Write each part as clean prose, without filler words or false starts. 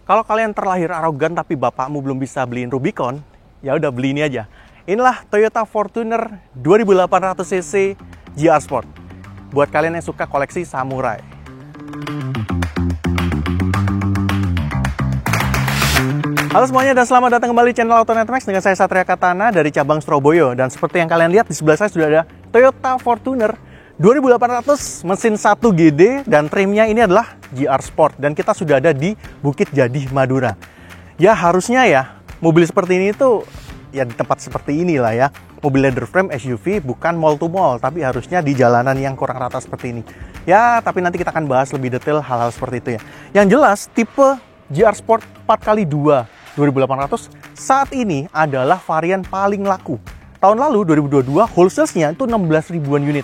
Kalau kalian terlahir arogan tapi bapakmu belum bisa beliin Rubicon, ya udah beli ini aja. Inilah Toyota Fortuner 2800 cc GR Sport. Buat kalian yang suka koleksi samurai. Halo semuanya dan selamat datang kembali di channel Autonet Max dengan saya Satria Katana dari cabang Surabaya. Dan seperti yang kalian lihat di sebelah saya sudah ada Toyota Fortuner 2800 mesin 1 GD dan trimnya ini adalah GR Sport dan kita sudah ada di Bukit Jati, Madura. Ya harusnya ya mobil seperti ini tuh ya di tempat seperti inilah ya. Mobil leather frame SUV bukan mall to mall, tapi harusnya di jalanan yang kurang rata seperti ini. Ya, tapi nanti kita akan bahas lebih detail hal-hal seperti itu ya. Yang jelas tipe GR Sport 4x2 2800 saat ini adalah varian paling laku. Tahun lalu 2022 wholesale-nya itu 16 ribuan unit.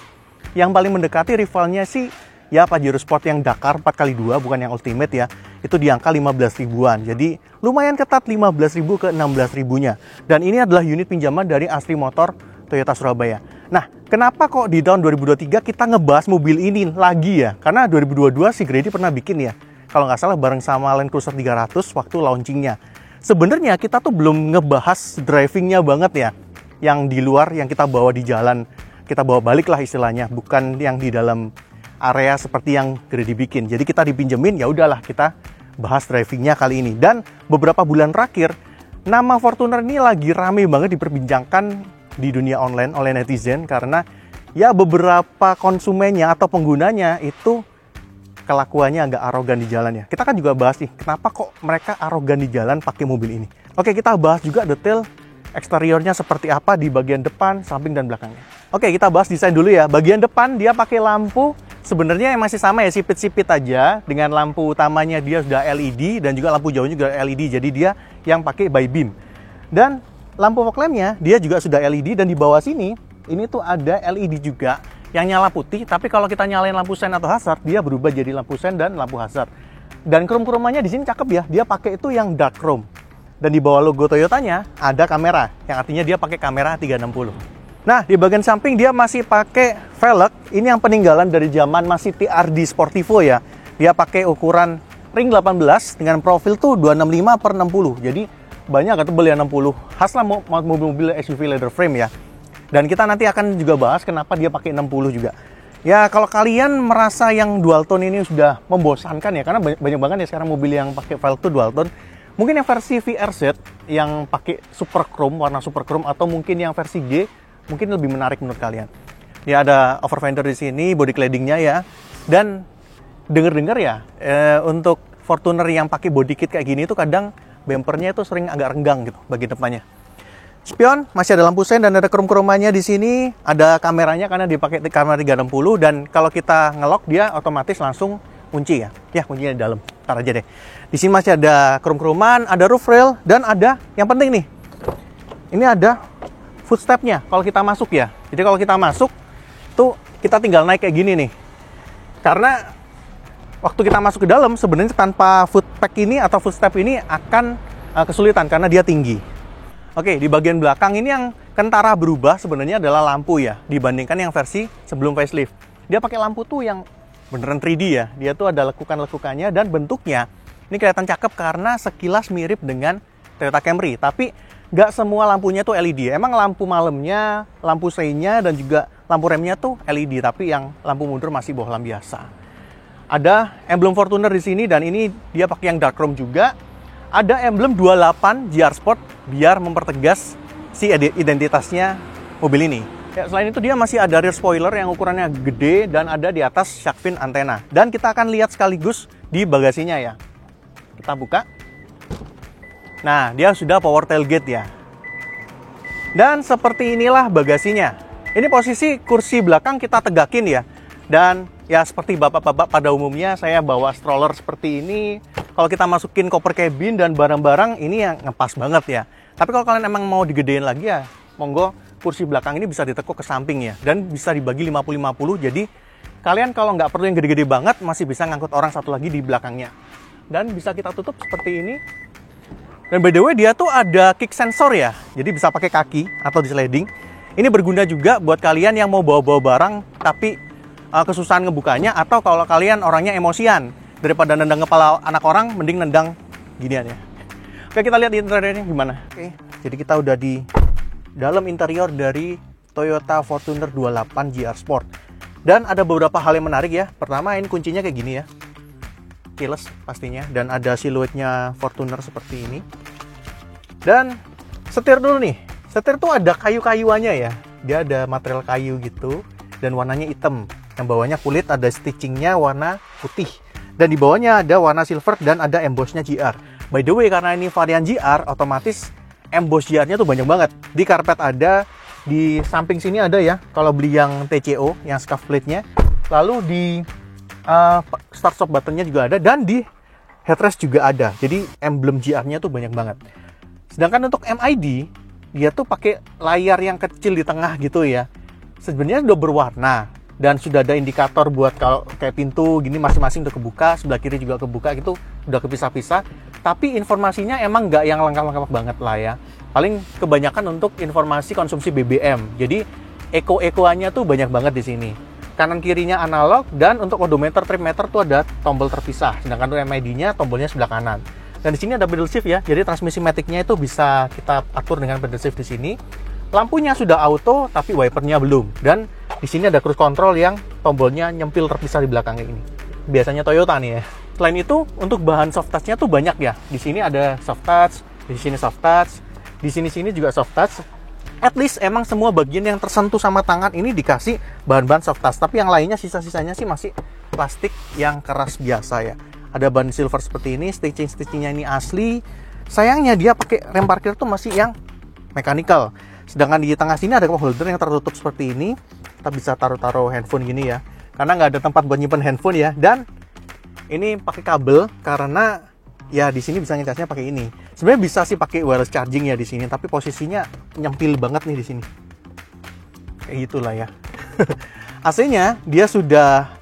Yang paling mendekati rivalnya sih ya Pajero Sport yang Dakar 4x2 bukan yang Ultimate ya. Itu di angka 15 ribuan. Jadi lumayan ketat 15 ribu ke 16 ribunya. Dan ini adalah unit pinjaman dari Asri Motor Toyota Surabaya. Nah, kenapa kok di tahun 2023 kita ngebahas mobil ini lagi ya? Karena 2022 si Grady pernah bikin ya. Kalau nggak salah bareng sama Land Cruiser 300 waktu launchingnya. Sebenarnya kita tuh belum ngebahas drivingnya banget ya. Yang di luar yang kita bawa di jalan. Kita bawa balik lah istilahnya, bukan yang di dalam area seperti yang Grady bikin. Jadi kita dipinjemin, ya udahlah kita bahas drivingnya kali ini. Dan beberapa bulan terakhir, nama Fortuner ini lagi rame banget diperbincangkan di dunia online oleh netizen karena ya beberapa konsumennya atau penggunanya itu kelakuannya agak arogan di jalan ya. Kita kan juga bahas nih, kenapa kok mereka arogan di jalan pakai mobil ini. Oke, kita bahas juga detail eksteriornya seperti apa di bagian depan, samping, dan belakangnya. Oke, kita bahas desain dulu ya. Bagian depan dia pakai lampu sebenarnya yang masih sama ya, sipit-sipit aja. Dengan lampu utamanya dia sudah LED dan juga lampu jauhnya juga LED. Jadi dia yang pakai by beam. Dan lampu fog lampnya dia juga sudah LED dan di bawah sini ini tuh ada LED juga yang nyala putih. Tapi kalau kita nyalain lampu sen atau hazard, dia berubah jadi lampu sen dan lampu hazard. Dan chrome-chromanya di sini cakep ya. Dia pakai itu yang dark chrome. Dan di bawah logo Toyotanya ada kamera, yang artinya dia pakai kamera 360. Nah, di bagian samping dia masih pakai velg. Ini yang peninggalan dari zaman masih TRD Sportivo ya. Dia pakai ukuran ring 18 dengan profil tuh 265/60. Jadi banyak atau beli 60. Khas lah mobil-mobil SUV leather frame ya. Dan kita nanti akan juga bahas kenapa dia pakai 60 juga. Ya, kalau kalian merasa yang dual tone ini sudah membosankan ya, karena banyak banget ya sekarang mobil yang pakai velg tuh dual tone. Mungkin yang versi VRZ yang pakai super chrome, warna super chrome, atau mungkin yang versi G mungkin lebih menarik menurut kalian. Ya ada over fender di sini, body claddingnya ya. Dan denger-dengar ya untuk Fortuner yang pakai body kit kayak gini tuh kadang bumpernya itu sering agak renggang gitu bagian depannya. Spion masih ada lampu sen dan ada chrome-chromanya di sini. Ada kameranya karena dipakai kamera 360 dan kalau kita ngelock dia otomatis langsung kunci ya. Ya, kuncinya di dalam. Ntar aja deh. Di sini masih ada chrome-chroman, ada roof rail, dan ada yang penting nih. Ini ada footstep-nya kalau kita masuk ya. Jadi kalau kita masuk, tuh kita tinggal naik kayak gini nih. Karena waktu kita masuk ke dalam, sebenarnya tanpa footpack ini atau footstep ini akan kesulitan karena dia tinggi. Oke, di bagian belakang ini yang kentara berubah sebenarnya adalah lampu ya. Dibandingkan yang versi sebelum facelift. Dia pakai lampu tuh yang beneran 3D ya. Dia tuh ada lekukan-lekukannya dan bentuknya ini kelihatan cakep karena sekilas mirip dengan Toyota Camry. Tapi nggak semua lampunya tuh LED. Emang lampu malamnya, lampu seinya dan juga lampu remnya tuh LED. Tapi yang lampu mundur masih bohlam biasa. Ada emblem Fortuner di sini dan ini dia pakai yang dark chrome juga. Ada emblem 28 GR Sport biar mempertegas si identitasnya mobil ini. Ya, selain itu dia masih ada rear spoiler yang ukurannya gede dan ada di atas shark fin antena. Dan kita akan lihat sekaligus di bagasinya ya. Kita buka. Nah, dia sudah power tailgate ya. Dan seperti inilah bagasinya. Ini posisi kursi belakang kita tegakin ya. Dan ya seperti bapak-bapak pada umumnya saya bawa stroller seperti ini. Kalau kita masukin koper cabin dan barang-barang ini yang ngepas banget ya. Tapi kalau kalian emang mau digedein lagi ya, monggo kursi belakang ini bisa ditekuk ke samping ya. Dan bisa dibagi 50-50. Jadi kalian kalau nggak perlu yang gede-gede banget, masih bisa ngangkut orang satu lagi di belakangnya. Dan bisa kita tutup seperti ini. Dan by the way dia tuh ada kick sensor ya. Jadi bisa pakai kaki atau di sliding. Ini berguna juga buat kalian yang mau bawa-bawa barang tapi kesusahan ngebukanya. Atau kalau kalian orangnya emosian. Daripada nendang kepala anak orang, mending nendang ginian ya. Oke, kita lihat di interiornya gimana. Oke, jadi kita udah di dalam interior dari Toyota Fortuner 28 GR Sport. Dan ada beberapa hal yang menarik ya. Pertama, ini kuncinya kayak gini ya, keyless pastinya, dan ada siluetnya Fortuner seperti ini. Dan setir dulu nih. Setir tuh ada kayu-kayuannya ya. Dia ada material kayu gitu dan warnanya hitam. Yang bawahnya kulit, ada stitchingnya warna putih. Dan di bawahnya ada warna silver dan ada embossnya GR. By the way, karena ini varian GR, otomatis emboss GR-nya tuh banyak banget. Di karpet ada, di samping sini ada ya, kalau beli yang TCO, yang scuff plate-nya. Lalu di start stop button-nya juga ada, dan di headrest juga ada. Jadi emblem GR-nya tuh banyak banget. Sedangkan untuk MID, dia tuh pakai layar yang kecil di tengah gitu ya. Sebenarnya udah berwarna dan sudah ada indikator buat kalau kayak pintu gini masing-masing udah kebuka, sebelah kiri juga kebuka gitu, udah kepisah-pisah. Tapi informasinya emang nggak yang lengkap-lengkap banget lah ya. Paling kebanyakan untuk informasi konsumsi BBM. Jadi eko-ekoannya tuh banyak banget di sini. Kanan kirinya analog, dan untuk odometer, trip meter tuh ada tombol terpisah. Sedangkan untuk MID-nya tombolnya sebelah kanan. Dan di sini ada pedal shift ya, jadi transmisi matic-nya itu bisa kita atur dengan pedal shift di sini. Lampunya sudah auto, tapi wipernya belum. Dan di sini ada cruise control yang tombolnya nyempil terpisah di belakangnya ini. Biasanya Toyota nih ya. Selain itu, untuk bahan soft touch-nya tuh banyak ya. Di sini ada soft touch, di sini soft touch, di sini juga soft touch. At least emang semua bagian yang tersentuh sama tangan ini dikasih bahan-bahan soft touch. Tapi yang lainnya sisa-sisanya sih masih plastik yang keras biasa ya. Ada ban silver seperti ini, stitching-stitchingnya ini asli. Sayangnya dia pakai rem parkir tuh masih yang mechanical. Sedangkan di tengah sini ada cup holder yang tertutup seperti ini. Kita bisa taruh-taruh handphone gini ya. Karena nggak ada tempat buat nyimpen handphone ya. Dan ini pakai kabel karena ya di sini bisa ngecasnya pakai ini. Sebenarnya bisa sih pakai wireless charging ya di sini, tapi posisinya nyempil banget nih di sini. Kayak gitulah ya. AC-nya dia sudah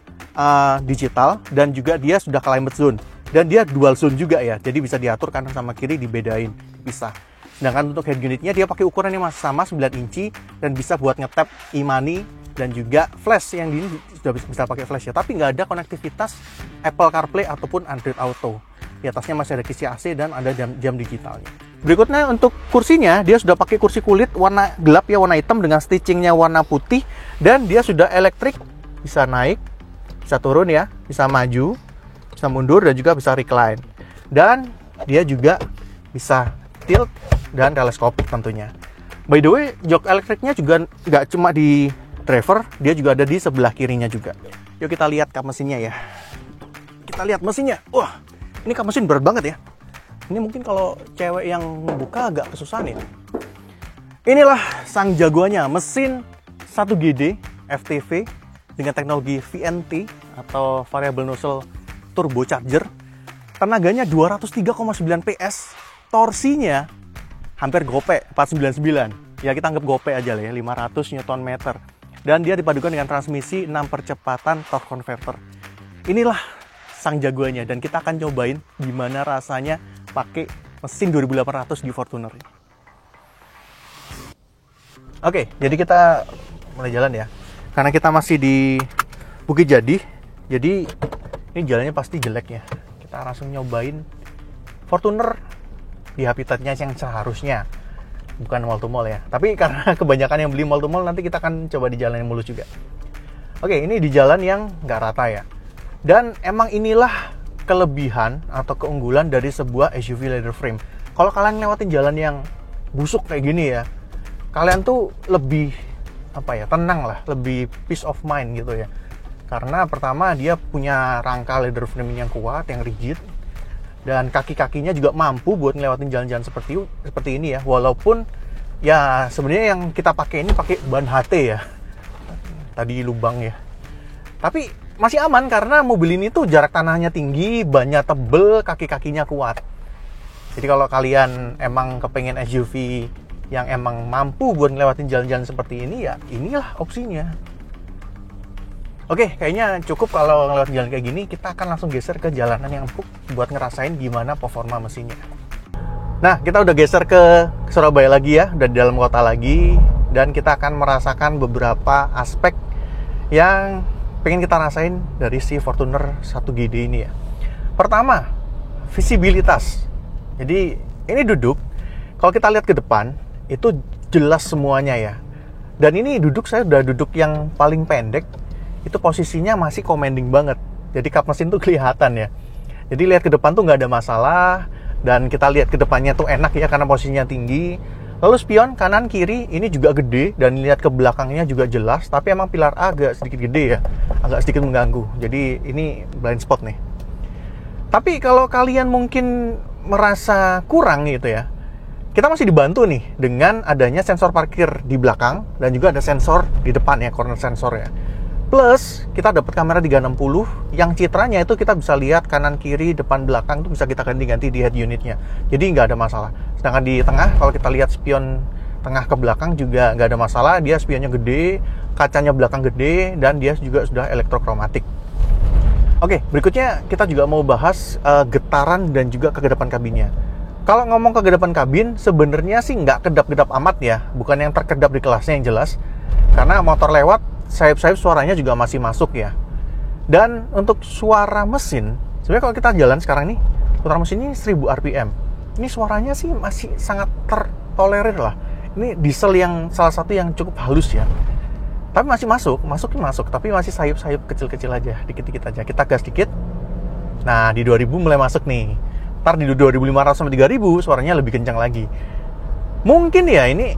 digital dan juga dia sudah climate zone dan dia dual zone juga ya, jadi bisa diatur kanan sama kiri, dibedain, bisa. Sedangkan untuk head unitnya dia pakai ukuran yang masih sama 9 inci dan bisa buat ngetap e-money dan juga flash, yang di ini sudah bisa pakai flash ya, tapi nggak ada konektivitas Apple CarPlay ataupun Android Auto. Di atasnya masih ada kisi AC dan ada jam digitalnya. Berikutnya untuk kursinya, dia sudah pakai kursi kulit warna gelap ya, warna hitam dengan stitchingnya warna putih, dan dia sudah elektrik, bisa naik, bisa turun ya, bisa maju, bisa mundur, dan juga bisa recline. Dan dia juga bisa tilt dan teleskopik tentunya. By the way, jok elektriknya juga nggak cuma di driver, dia juga ada di sebelah kirinya juga. Yuk kita lihat kap mesinnya ya. Kita lihat mesinnya. Wah, ini kap mesin berat banget ya. Ini mungkin kalau cewek yang buka agak kesusahan ya. Inilah sang jagoannya, mesin 1GD FTV dengan teknologi VNT atau Variable Nozzle Turbocharger. Tenaganya 203,9 PS, torsinya hampir gope 499. Ya kita anggap gope aja lah ya, 500 Nm. Dan dia dipadukan dengan transmisi 6 percepatan torque converter. Inilah sang jagoannya, dan kita akan cobain gimana rasanya pakai mesin 2800 di Fortuner. Oke, jadi kita mulai jalan ya. Karena kita masih di Bukit Jadi, jadi ini jalannya pasti jelek ya. Kita langsung nyobain Fortuner di habitatnya yang seharusnya, bukan mall to mall ya. Tapi karena kebanyakan yang beli mall to mall, nanti kita akan coba di jalan yang mulus juga. Oke, ini di jalan yang nggak rata ya. Dan emang inilah kelebihan atau keunggulan dari sebuah SUV leather frame. Kalau kalian lewatin jalan yang busuk kayak gini ya, kalian tuh lebih tenang lah, lebih peace of mind gitu ya. Karena pertama dia punya rangka leather frame yang kuat, yang rigid, dan kaki-kakinya juga mampu buat ngelewatin jalan-jalan seperti ini ya. Walaupun ya sebenarnya yang kita pakai ini pakai ban HT ya, tadi lubang ya, tapi masih aman karena mobil ini tuh jarak tanahnya tinggi, bannya tebel, kaki-kakinya kuat. Jadi kalau kalian emang kepengen SUV yang emang mampu buat ngelewatin jalan-jalan seperti ini, ya inilah opsinya. Oke, kayaknya cukup kalau ngelewatin jalan kayak gini. Kita akan langsung geser ke jalanan yang empuk buat ngerasain gimana performa mesinnya. Nah, kita udah geser ke Surabaya lagi ya, udah di dalam kota lagi, dan kita akan merasakan beberapa aspek yang pengen kita rasain dari si Fortuner 1GD ini ya. Pertama, visibilitas. Jadi ini duduk, kalau kita lihat ke depan itu jelas semuanya ya. Dan ini duduk, saya udah duduk yang paling pendek, itu posisinya masih commanding banget. Jadi kap mesin tuh kelihatan ya. Jadi lihat ke depan tuh nggak ada masalah, dan kita lihat ke depannya tuh enak ya karena posisinya tinggi. Lalu spion kanan kiri ini juga gede, dan lihat ke belakangnya juga jelas, tapi emang pilar A agak sedikit gede ya, agak sedikit mengganggu. Jadi ini blind spot nih. Tapi kalau kalian mungkin merasa kurang gitu ya, kita masih dibantu nih dengan adanya sensor parkir di belakang dan juga ada sensor di depan ya, corner sensor ya. Plus kita dapat kamera 360 yang citranya itu kita bisa lihat kanan kiri depan belakang itu bisa kita ganti-ganti di head unitnya. Jadi nggak ada masalah. Sedangkan di tengah kalau kita lihat spion tengah ke belakang juga nggak ada masalah. Dia spionnya gede, kacanya belakang gede, dan dia juga sudah elektrokromatik. Oke, berikutnya kita juga mau bahas getaran dan juga kegedapan kabinnya. Kalau ngomong kegedapan kabin, sebenarnya sih nggak kedap-kedap amat ya. Bukan yang terkedap di kelasnya yang jelas. Karena motor lewat, sayap-sayap suaranya juga masih masuk ya. Dan untuk suara mesin, sebenarnya kalau kita jalan sekarang nih, putaran mesin ini 1000 RPM. Ini suaranya sih masih sangat tertolerir lah. Ini diesel yang salah satu yang cukup halus ya. Tapi masih masuk, tapi masih sayup-sayup kecil-kecil aja, dikit-dikit aja. Kita gas dikit. Nah, di 2000 mulai masuk nih. Ntar di 2500 sampai 3000 suaranya lebih kencang lagi. Mungkin ya ini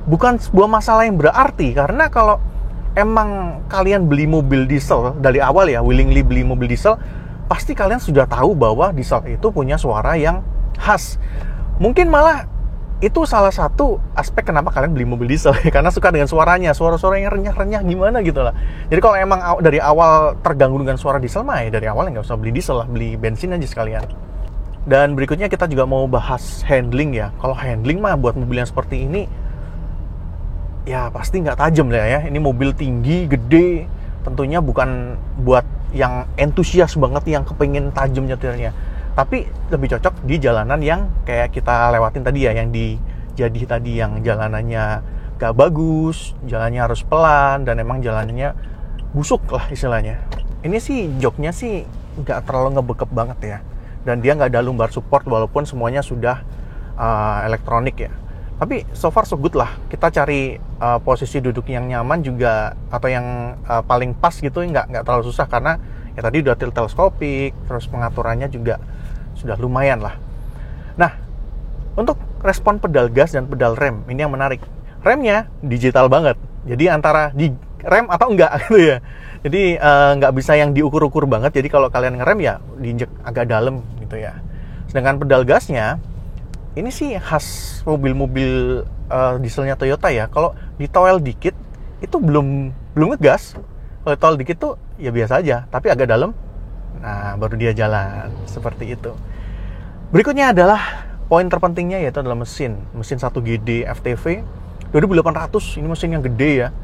bukan sebuah masalah yang berarti, karena kalau emang kalian beli mobil diesel dari awal ya, willingly beli mobil diesel, pasti kalian sudah tahu bahwa diesel itu punya suara yang khas. Mungkin malah itu salah satu aspek kenapa kalian beli mobil diesel, karena suka dengan suaranya, suara-suara yang renyah-renyah gimana gitu lah. Jadi kalau emang dari awal terganggu dengan suara diesel mah ya dari awal nggak usah beli diesel lah, beli bensin aja sekalian. Dan berikutnya kita juga mau bahas handling ya. Kalau handling mah buat mobil yang seperti ini ya pasti nggak tajam lah ya. Ini mobil tinggi, gede, tentunya bukan buat yang entusias banget yang kepengin tajam nyetirnya. Tapi lebih cocok di jalanan yang kayak kita lewatin tadi ya, yang di Jadi tadi, yang jalanannya gak bagus, jalannya harus pelan, dan emang jalannya busuk lah istilahnya. Ini sih joknya sih nggak terlalu ngebekep banget ya. Dan dia nggak ada lumbar support walaupun semuanya sudah elektronik ya. Tapi so far so good lah. Kita cari posisi duduk yang nyaman juga, atau yang paling pas gitu, nggak terlalu susah, karena ya tadi udah teleskopik, terus pengaturannya juga sudah lumayan lah. Nah, untuk respon pedal gas dan pedal rem, ini yang menarik. Remnya digital banget, jadi antara di rem atau enggak gitu ya. Jadi nggak bisa yang diukur-ukur banget. Jadi kalau kalian ngerem ya diinjek agak dalam gitu ya. Sedangkan pedal gasnya ini sih khas mobil-mobil dieselnya Toyota ya. Kalau ditoel dikit itu belum ngegas. Kalau ditoel dikit tuh ya biasa aja, tapi agak dalam. Nah, baru dia jalan seperti itu. Berikutnya adalah poin terpentingnya, yaitu adalah mesin 1GD FTV 2800. Ini mesin yang gede ya.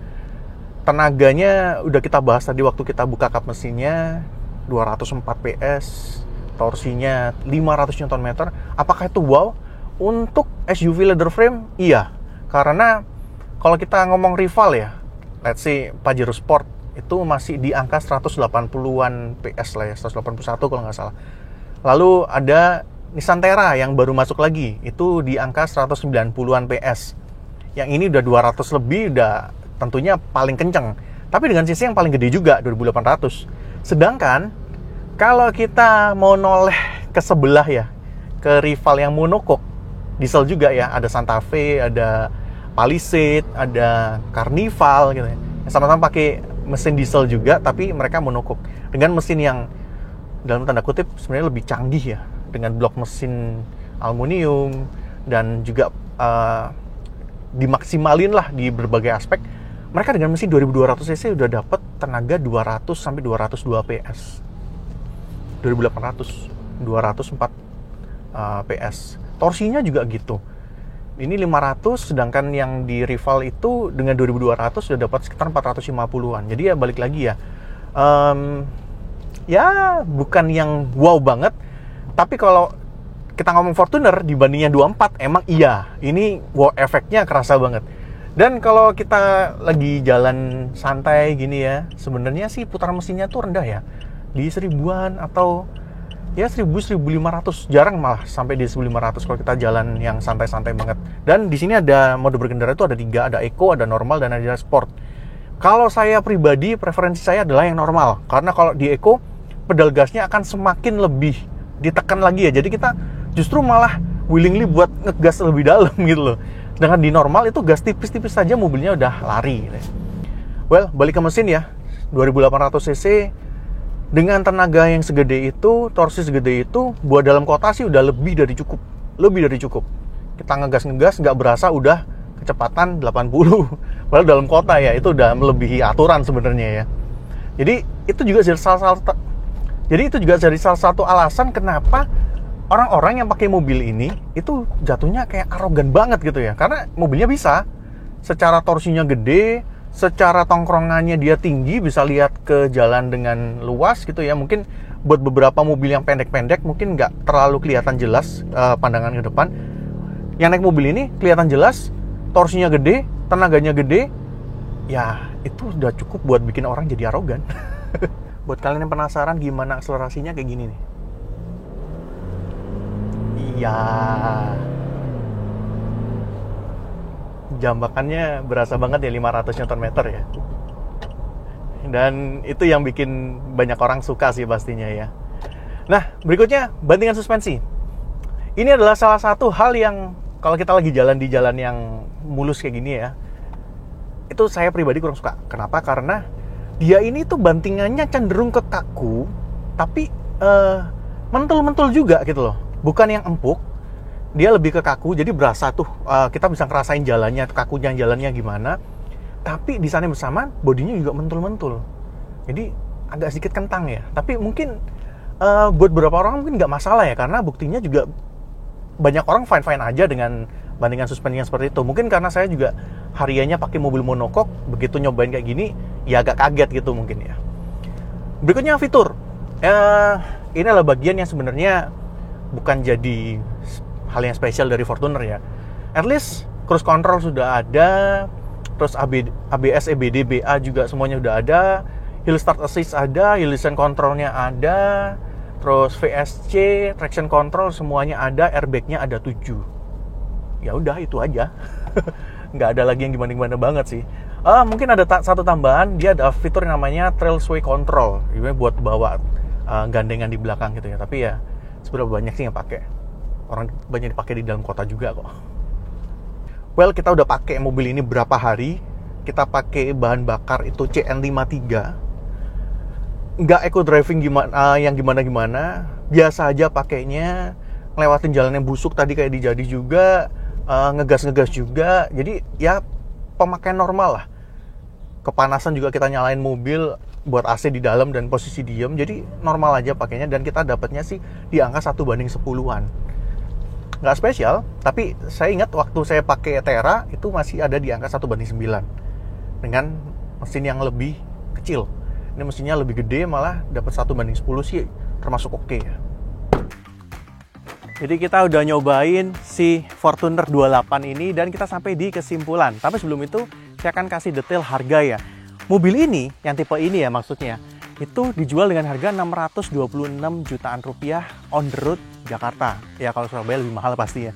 Tenaganya udah kita bahas tadi waktu kita buka kap mesinnya, 204 PS, torsinya 500 Nm. Apakah itu wow? Untuk SUV leather frame, iya. Karena kalau kita ngomong rival ya, let's say Pajero Sport, itu masih di angka 180-an PS lah ya, 181 kalau nggak salah. Lalu ada Nissan Terra yang baru masuk lagi, itu di angka 190-an PS. Yang ini udah 200 lebih, udah tentunya paling kenceng. Tapi dengan sisi yang paling gede juga, 2800. Sedangkan kalau kita mau noleh ke sebelah ya, ke rival yang monokok, diesel juga ya, ada Santa Fe, ada Palisade, ada Carnival gitu ya. Sama-sama pakai mesin diesel juga, tapi mereka monokok. Dengan mesin yang dalam tanda kutip sebenarnya lebih canggih ya, dengan blok mesin aluminium, dan juga dimaksimalin lah di berbagai aspek. Mereka dengan mesin 2200 cc udah dapat tenaga 200 sampai 202 PS. 2800 204 PS. Torsinya juga gitu. Ini 500, sedangkan yang di rival itu dengan 2200 sudah dapat sekitar 450-an. Jadi ya balik lagi ya. Ya bukan yang wow banget, tapi kalau kita ngomong Fortuner dibandingnya 24, emang iya, ini wow efeknya kerasa banget. Dan kalau kita lagi jalan santai gini ya, sebenarnya sih putaran mesinnya tuh rendah ya, di 1000-an atau ya 1000-1500, jarang malah sampai di 1500 kalau kita jalan yang santai-santai banget. Dan di sini ada mode berkendara itu ada 3, ada eco, ada normal, dan ada sport. Kalau saya pribadi, preferensi saya adalah yang normal, karena kalau di eco pedal gasnya akan semakin lebih ditekan lagi ya, jadi kita justru malah willingly buat ngegas lebih dalam gitu loh. Sedangkan di normal itu gas tipis-tipis saja mobilnya udah lari gitu. Well, balik ke mesin ya, 2800 cc dengan tenaga yang segede itu, torsi segede itu, buat dalam kota sih udah lebih dari cukup. Kita ngegas nggak berasa udah kecepatan 80. Padahal dalam kota ya itu udah melebihi aturan sebenarnya ya. Jadi itu juga jadi salah satu alasan kenapa orang-orang yang pakai mobil ini itu jatuhnya kayak arogan banget gitu ya. Karena mobilnya bisa, secara torsinya gede, secara tongkrongannya dia tinggi, bisa lihat ke jalan dengan luas gitu ya. Mungkin buat beberapa mobil yang pendek-pendek mungkin nggak terlalu kelihatan jelas pandangan ke depan. Yang naik mobil ini kelihatan jelas, torsinya gede, tenaganya gede, ya itu udah cukup buat bikin orang jadi arogan. Buat kalian yang penasaran gimana akselerasinya, kayak gini nih. Iya, jambakannya berasa banget ya, 500 Nm ya. Dan itu yang bikin banyak orang suka sih pastinya ya. Nah, berikutnya bantingan suspensi. Ini adalah salah satu hal yang kalau kita lagi jalan di jalan yang mulus kayak gini ya, itu saya pribadi kurang suka. Kenapa? Karena dia ini tuh bantingannya cenderung ke kaku, tapi mentul-mentul juga gitu loh. Bukan yang empuk, dia lebih ke kaku, jadi berasa tuh kita bisa ngerasain jalannya, kakunya jalannya gimana. Tapi di sana bersamaan bodinya juga mentul-mentul, jadi agak sedikit kentang ya. Tapi mungkin buat beberapa orang mungkin nggak masalah ya, karena buktinya juga banyak orang fine-fine aja dengan bandingan suspensi yang seperti itu. Mungkin karena saya juga hariannya pakai mobil monokok, begitu nyobain kayak gini ya agak kaget gitu mungkin ya. Berikutnya fitur. Ini adalah bagian yang sebenarnya bukan jadi hal yang spesial dari Fortuner ya. At least cruise control sudah ada, terus ABS, EBD, BA juga semuanya udah ada, hill start assist ada, hill descent controlnya ada, terus VSC, traction control semuanya ada, airbagnya ada 7. Ya udah itu aja. Nggak ada lagi yang gimana-gimana banget sih. Mungkin ada satu tambahan, dia ada fitur yang namanya trailway control, ini buat bawa gandengan di belakang gitu ya. Tapi ya seberapa banyak sih yang pakai? Orang banyak dipakai di dalam kota juga kok. Well, kita udah pakai mobil ini berapa hari? Kita pakai bahan bakar itu CN53. Nggak eco driving yang gimana-gimana. Biasa aja pakainya. Ngelewatin jalan yang busuk tadi kayak di Jadi juga. Ngegas-ngegas juga. Jadi ya pemakaian normal lah. Kepanasan juga kita nyalain mobil buat AC di dalam dan posisi diem. Jadi normal aja pakainya. Dan kita dapatnya sih di angka 1:10-an. Nggak spesial, tapi saya ingat waktu saya pakai Terra itu masih ada di angka 1:9 dengan mesin yang lebih kecil. Ini mesinnya lebih gede, malah dapat 1:10 sih termasuk oke ya. Jadi kita udah nyobain si Fortuner 28 ini dan kita sampai di kesimpulan. Tapi sebelum itu saya akan kasih detail harga ya. Mobil ini, yang tipe ini ya maksudnya, itu dijual dengan harga 626 jutaan rupiah on the road Jakarta. Ya kalau Surabaya lebih mahal pasti ya.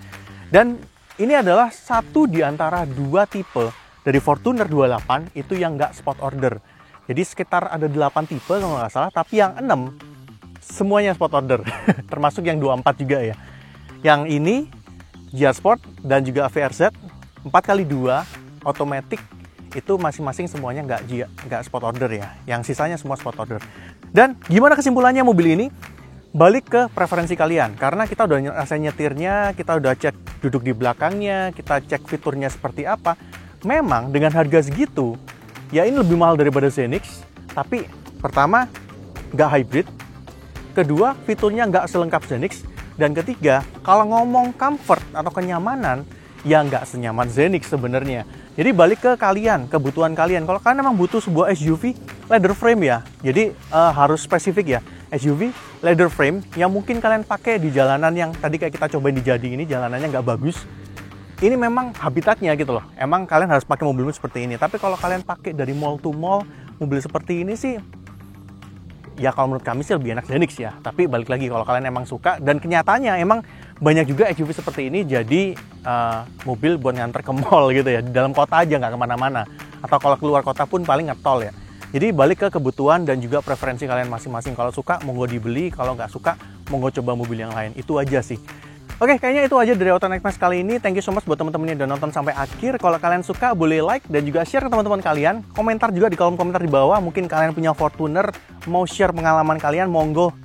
Dan ini adalah satu di antara 2 tipe dari Fortuner 28 itu yang nggak spot order. Jadi sekitar ada 8 tipe kalau nggak salah, tapi yang 6 semuanya spot order. Termasuk yang 24 juga ya. Yang ini GR Sport dan juga VRZ 4x2 automatic itu masing-masing semuanya nggak spot order ya. Yang sisanya semua spot order. Dan gimana kesimpulannya mobil ini? Balik ke preferensi kalian, karena kita udah rasa nyetirnya, kita udah cek duduk di belakangnya, kita cek fiturnya seperti apa. Memang dengan harga segitu, ya ini lebih mahal daripada Zenix, tapi pertama nggak hybrid, kedua fiturnya nggak selengkap Zenix, dan ketiga kalau ngomong comfort atau kenyamanan, ya nggak senyaman Zenix sebenarnya. Jadi balik ke kalian, kebutuhan kalian. Kalau kalian memang butuh sebuah SUV leather frame ya, jadi harus spesifik ya. SUV leather frame yang mungkin kalian pakai di jalanan yang tadi kayak kita cobain di Jadi ini, jalanannya nggak bagus. Ini memang habitatnya gitu loh. Emang kalian harus pakai mobil seperti ini. Tapi kalau kalian pakai dari mall to mall, mobil seperti ini sih ya kalau menurut kami sih lebih enak Xenix ya. Tapi balik lagi kalau kalian emang suka, dan kenyataannya emang banyak juga SUV seperti ini jadi mobil buat nganter ke mall gitu ya, di dalam kota aja, nggak kemana-mana. Atau kalau keluar kota pun paling ngetol ya. Jadi balik ke kebutuhan dan juga preferensi kalian masing-masing. Kalau suka monggo dibeli, kalau nggak suka monggo coba mobil yang lain. Itu aja sih. Oke, kayaknya itu aja dari Auto Next kali ini. Thank you so much buat teman-teman yang udah nonton sampai akhir. Kalau kalian suka, boleh like dan juga share ke teman-teman kalian. Komentar juga di kolom komentar di bawah. Mungkin kalian punya Fortuner, mau share pengalaman kalian, monggo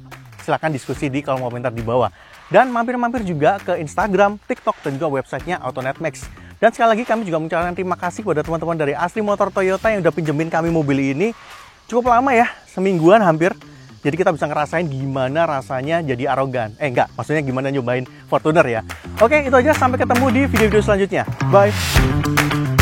silahkan diskusi di kolom komentar di bawah. Dan mampir-mampir juga ke Instagram, TikTok, dan juga websitenya AutoNet Max. Dan sekali lagi kami juga mengucapkan terima kasih kepada teman-teman dari Asli Motor Toyota yang udah pinjemin kami mobil ini. Cukup lama ya, semingguan hampir. Jadi kita bisa ngerasain gimana rasanya jadi arogan. Enggak, maksudnya gimana nyobain Fortuner ya. Oke, itu aja. Sampai ketemu di video-video selanjutnya. Bye!